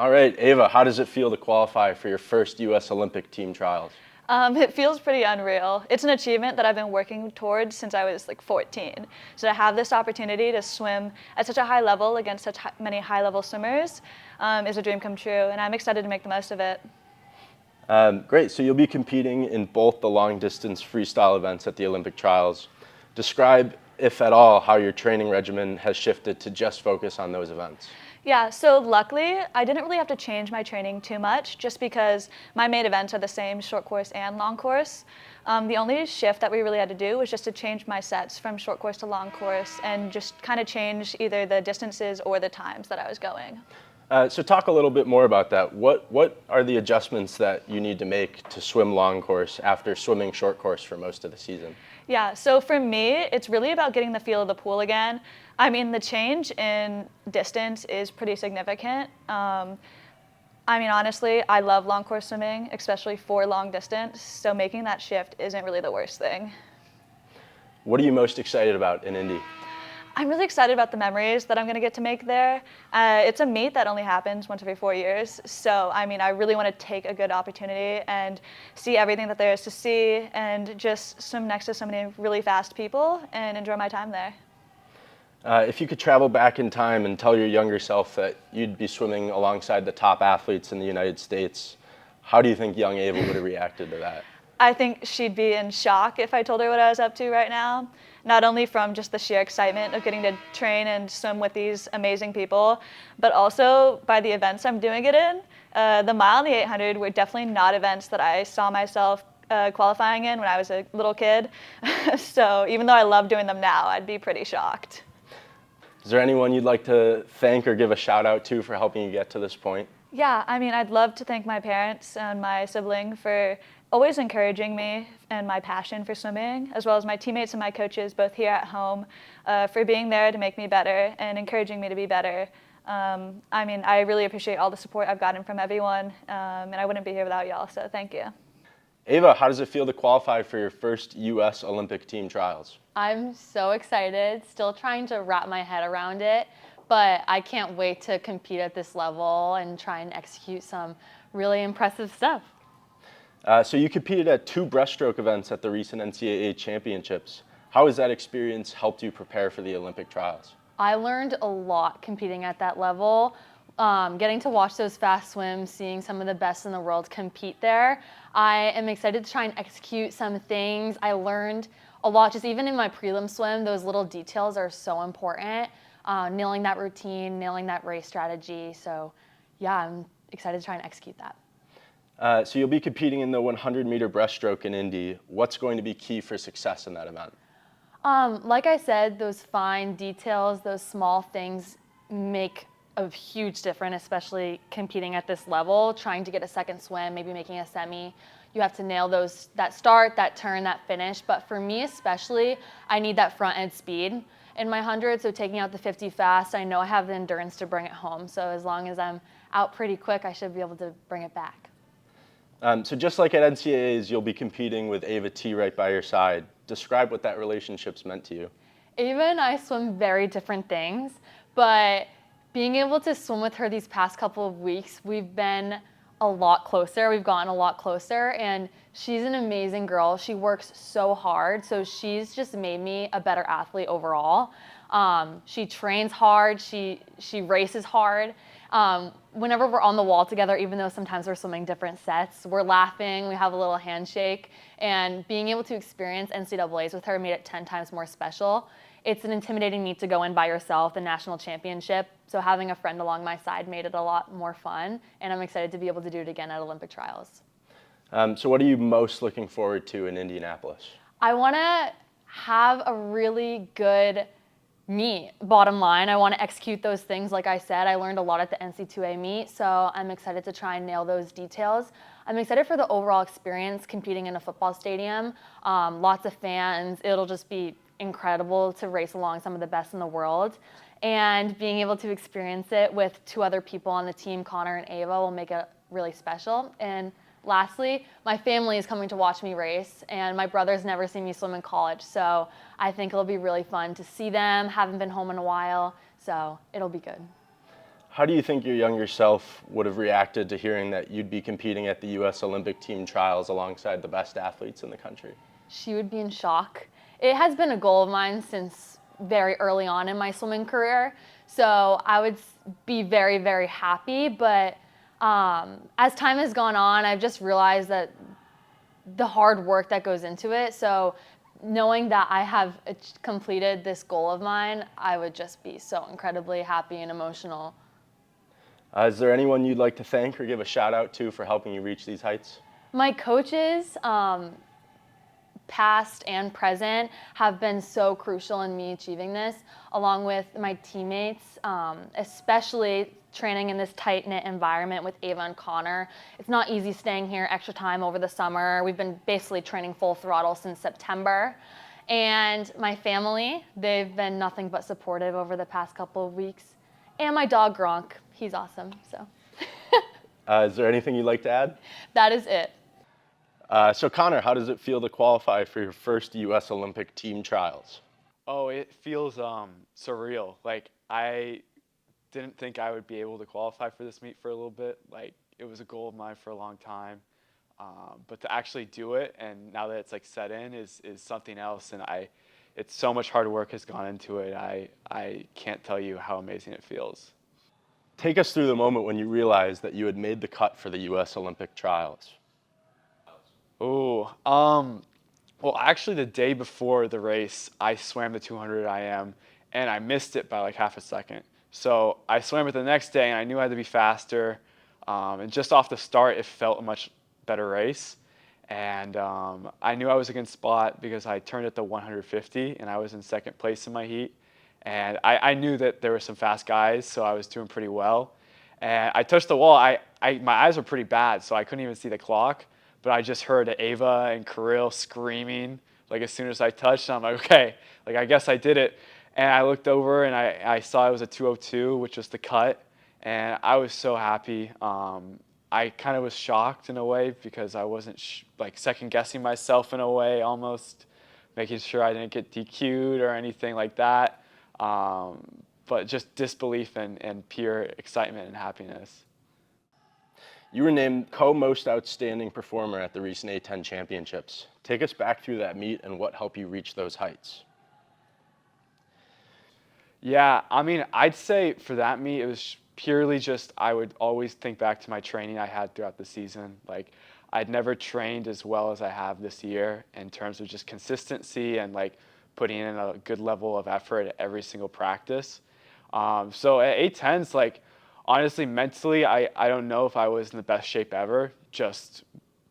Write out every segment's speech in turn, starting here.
All right, Ava, how does it feel to qualify for your first U.S. Olympic team trials? It feels pretty unreal. It's an achievement that I've been working towards since I was like 14. So to have this opportunity to swim at such a high level against such many high-level swimmers is a dream come true, and I'm excited to make the most of it. Great, so you'll be competing in both the long-distance freestyle events at the Olympic trials. Describe, if at all, how your training regimen has shifted to just focus on those events. Yeah, so luckily, I didn't really have to change my training too much just because my main events are the same short course and long course. The only shift that we really had to do was just to change my sets from short course to long course and just kind of change either the distances or the times that I was going. So talk a little bit more about that. What are the adjustments that you need to make to swim long course after swimming short course for most of the season? Yeah, so for me, it's really about getting the feel of the pool again. I mean, the change in distance is pretty significant. Honestly, I love long course swimming, especially for long distance, so making that shift isn't really the worst thing. What are you most excited about in Indy? I'm really excited about the memories that I'm going to get to make there. It's a meet that only happens once every 4 years, so I really want to take a good opportunity and see everything that there is to see and just swim next to so many really fast people and enjoy my time there. If you could travel back in time and tell your younger self that you'd be swimming alongside the top athletes in the United States, how do you think young Ava would have reacted to that? I think she'd be in shock if I told her what I was up to right now. Not only from just the sheer excitement of getting to train and swim with these amazing people, but also by the events I'm doing it in. The mile and the 800 were definitely not events that I saw myself qualifying in when I was a little kid. So even though I love doing them now, I'd be pretty shocked. Is there anyone you'd like to thank or give a shout out to for helping you get to this point? Yeah, I'd love to thank my parents and my sibling for always encouraging me and my passion for swimming, as well as my teammates and my coaches, both here at home, for being there to make me better and encouraging me to be better. I really appreciate all the support I've gotten from everyone, and I wouldn't be here without y'all, so thank you. Ava, how does it feel to qualify for your first U.S. Olympic team trials? I'm so excited, still trying to wrap my head around it, but I can't wait to compete at this level and try and execute some really impressive stuff. So you competed at 2 breaststroke events at the recent NCAA championships. How has that experience helped you prepare for the Olympic trials? I learned a lot competing at that level. Getting to watch those fast swims, seeing some of the best in the world compete there. I am excited to try and execute some things. I learned a lot, just even in my prelim swim, those little details are so important. Nailing that routine, nailing that race strategy. So yeah, I'm excited to try and execute that. So you'll be competing in the 100-meter breaststroke in Indy. What's going to be key for success in that event? Like I said, those fine details, those small things make a huge difference, especially competing at this level, trying to get a second swim, maybe making a semi. You have to nail that start, that turn, that finish. But for me especially, I need that front end speed in my 100, so taking out the 50 fast, I know I have the endurance to bring it home. So as long as I'm out pretty quick, I should be able to bring it back. So just like at NCAAs, you'll be competing with Ava T right by your side. Describe what that relationship's meant to you. Ava and I swim very different things, but being able to swim with her these past couple of weeks, we've been a lot closer. We've gotten a lot closer, and she's an amazing girl. She works so hard, so she's just made me a better athlete overall. She trains hard. She races hard. Whenever we're on the wall together, even though sometimes we're swimming different sets, we're laughing, we have a little handshake, and being able to experience NCAAs with her made it 10 times more special. It's an intimidating meet to go in by yourself, the national championship, so having a friend along my side made it a lot more fun, and I'm excited to be able to do it again at Olympic trials. So what are you most looking forward to in Indianapolis? I want to have a really good meet. Bottom line, I want to execute those things. Like I said, I learned a lot at the NC2A meet, so I'm excited to try and nail those details. I'm excited for the overall experience competing in a football stadium. Lots of fans. It'll just be incredible to race along some of the best in the world. And being able to experience it with 2 other people on the team, Connor and Ava, will make it really special. And lastly, my family is coming to watch me race, and my brother's never seen me swim in college, so I think it'll be really fun to see them. Haven't been home in a while, so it'll be good. How do you think your younger self would have reacted to hearing that you'd be competing at the U.S. Olympic team trials alongside the best athletes in the country? She would be in shock. It has been a goal of mine since very early on in my swimming career. So I would be very, very happy. But as time has gone on, I've just realized that the hard work that goes into it. So knowing that I have completed this goal of mine, I would just be so incredibly happy and emotional. Is there anyone you'd like to thank or give a shout out to for helping you reach these heights? My coaches, past and present, have been so crucial in me achieving this, along with my teammates, especially training in this tight-knit environment with Ava and Connor. It's not easy staying here extra time over the summer. We've been basically training full throttle since September. And my family, they've been nothing but supportive over the past couple of weeks. And my dog Gronk, he's awesome, so. Is there anything you'd like to add? That is it. So Connor, how does it feel to qualify for your first U.S. Olympic team trials? Oh, it feels surreal. Like, I didn't think I would be able to qualify for this meet for a little bit. Like, it was a goal of mine for a long time. But to actually do it, and now that it's like set in, is something else. And it's so much hard work has gone into it. I can't tell you how amazing it feels. Take us through the moment when you realized that you had made the cut for the U.S. Olympic trials. Oh, well, actually, the day before the race, I swam the 200 IM, and I missed it by like half a second. So I swam it the next day, and I knew I had to be faster. And just off the start, it felt a much better race. And I knew I was a good spot because I turned at the 150, and I was in second place in my heat. And I knew that there were some fast guys, so I was doing pretty well. And I touched the wall. My eyes were pretty bad, so I couldn't even see the clock. But I just heard Ava and Kirill screaming, like, as soon as I touched, and I'm like, okay, like, I guess I did it. And I looked over, and I saw it was a 2:02, which was the cut, and I was so happy. I kind of was shocked in a way because I wasn't, like, second-guessing myself in a way, almost making sure I didn't get DQ'd or anything like that. But just disbelief and pure excitement and happiness. You were named co-most outstanding performer at the recent A10 championships. Take us back through that meet and what helped you reach those heights. Yeah, I mean, I'd say for that meet, it was purely just I would always think back to my training I had throughout the season. Like, I'd never trained as well as I have this year in terms of just consistency and like putting in a good level of effort at every single practice. So at A10s, like, honestly, mentally, I don't know if I was in the best shape ever, just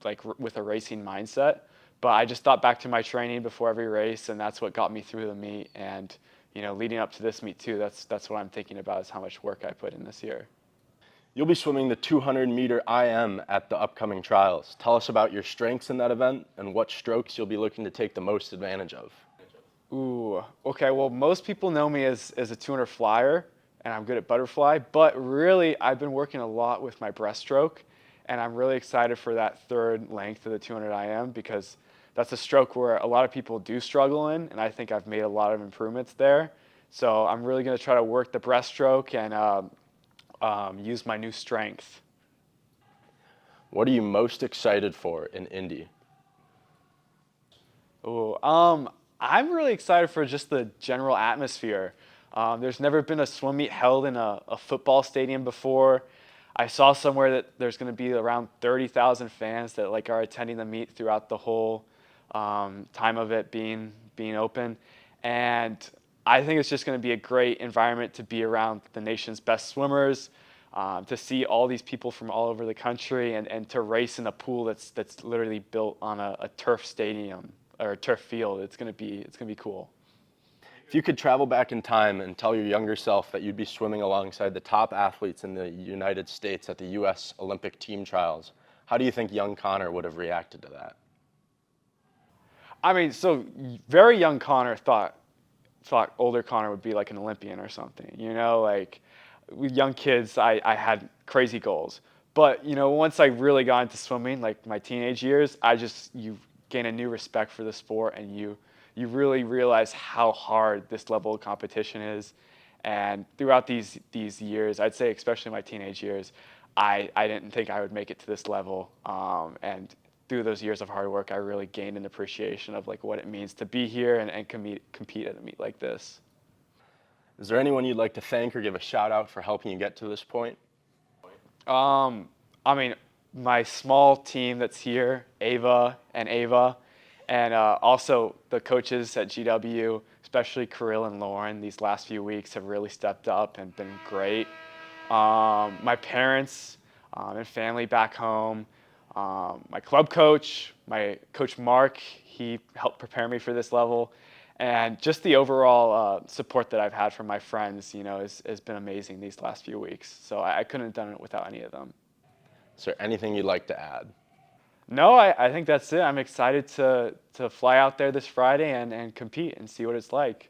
like with a racing mindset. But I just thought back to my training before every race, and that's what got me through the meet. And, you know, leading up to this meet too, that's what I'm thinking about is how much work I put in this year. You'll be swimming the 200-meter IM at the upcoming trials. Tell us about your strengths in that event and what strokes you'll be looking to take the most advantage of. Ooh, okay. Well, most people know me as a 200 flyer, and I'm good at butterfly, but really I've been working a lot with my breaststroke, and I'm really excited for that third length of the 200 IM because that's a stroke where a lot of people do struggle in, and I think I've made a lot of improvements there. So I'm really going to try to work the breaststroke and use my new strength. What are you most excited for in Indy? Ooh, I'm really excited for just the general atmosphere. There's never been a swim meet held in a football stadium before. I saw somewhere that there's going to be around 30,000 fans that like are attending the meet throughout the whole time of it being open, and I think it's just going to be a great environment to be around the nation's best swimmers, to see all these people from all over the country, and to race in a pool that's literally built on a turf stadium or a turf field. It's going to be cool. If you could travel back in time and tell your younger self that you'd be swimming alongside the top athletes in the United States at the U.S. Olympic team trials, how do you think young Connor would have reacted to that? I mean, so very young Connor thought older Connor would be like an Olympian or something. You know, like with young kids, I had crazy goals. But, you know, once I really got into swimming, like my teenage years, you gain a new respect for the sport, and you really realize how hard this level of competition is. And throughout these years, I'd say especially my teenage years, I didn't think I would make it to this level. And through those years of hard work, I really gained an appreciation of like what it means to be here and compete at a meet like this. Is there anyone you'd like to thank or give a shout out for helping you get to this point? I mean, my small team that's here, Ava, and also the coaches at GW, especially Kirill and Lauren, these last few weeks have really stepped up and been great. My parents and family back home, my club coach, my coach Mark, he helped prepare me for this level. And just the overall support that I've had from my friends, you know, has been amazing these last few weeks. So I couldn't have done it without any of them. Is there anything you'd like to add? No, I think that's it. I'm excited to fly out there this Friday and compete and see what it's like.